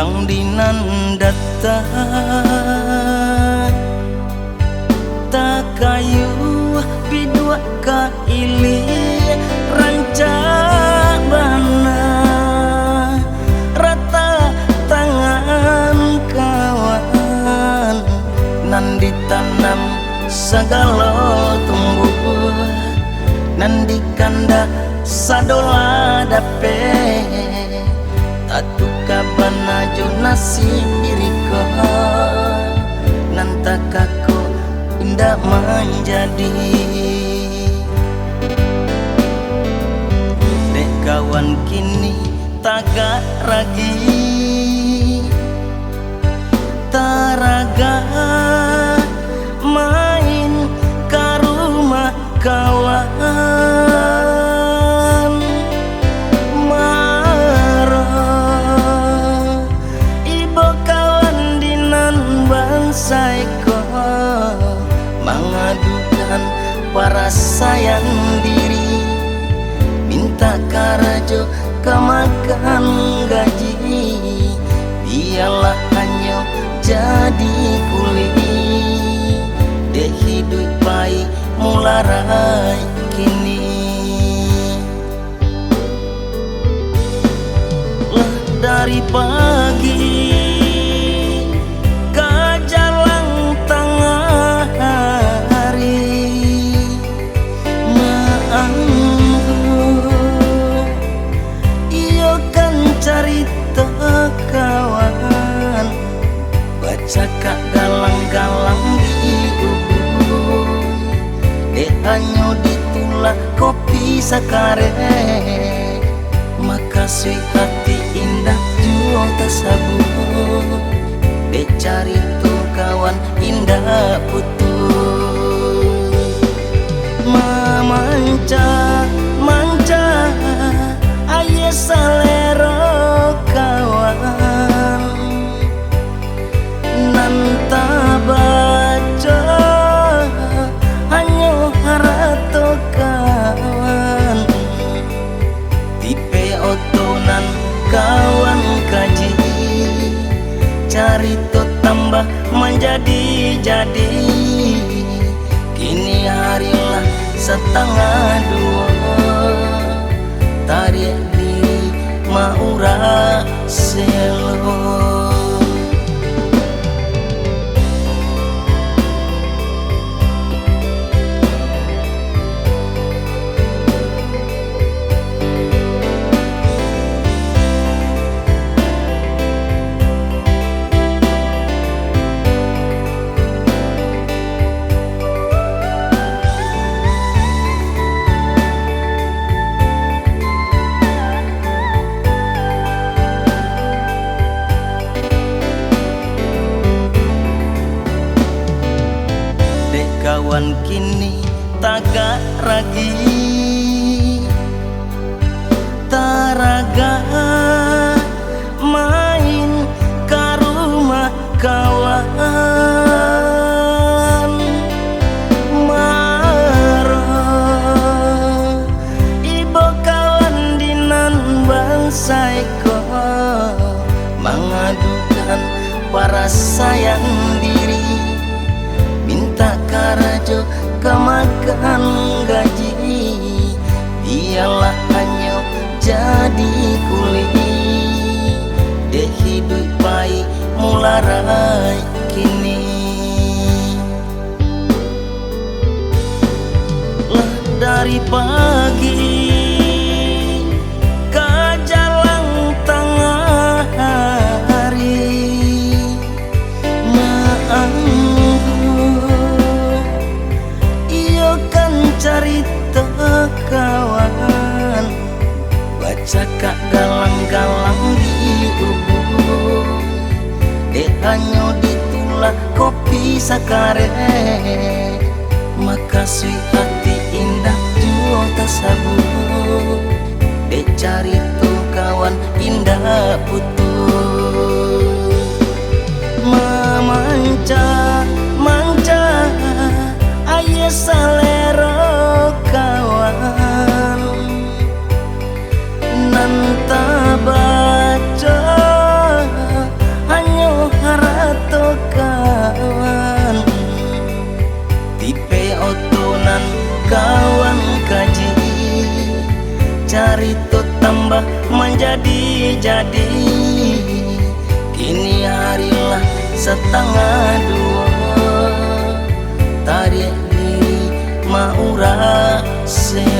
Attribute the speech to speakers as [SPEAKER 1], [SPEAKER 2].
[SPEAKER 1] yang dinandata tak kayu bidua ka ili ranca bana rata tangan kawan nan ditanam segala tumbuh nan dikanda sadola dape tatu kabana jonasi iriko nan takaku indah menjadi dek kawan kini taga ragi taraga main ke rumah kawan marah ibu kawan dinan bangsaiko mengadukan para sayang diri minta karajo kemakan gaji biarlah hanya jadi kuli dek hidup baik mularai kini lah dari pagi ke jalan tengah hari iyo kan cerita kawan baca kak galang-galang di ubun dek hanya ditulak kopi sakare makasih hati indah jual tersabut dek cari tuh kawan indah putus memanca manca aye salero kawan nan tabaca hanya harato kawan tipe otonan kawan kaji cari to tambah menjadi kini harilah setengah dua tarik diri maura selo kawan kini taga ragi taraga main ke rumah kawan marah ibu kawan dinan bangsaiko mengadukan para sayang diri minta karajo kemakan gaji biarlah hanya jadi kuli dek hidup baik mularai kini lah dari pagi ke jalan tengah hari cerita kawan baca kak galang-galang di ubun dek hanya ditulak kopi sakare makasih hati indah jual tersabut dek cari tuh kawan indah putus memanca manca aye salero kawan nan tabaca carita tambah menjadi-jadi. Kini harilah setengah dua, tarik diri maura se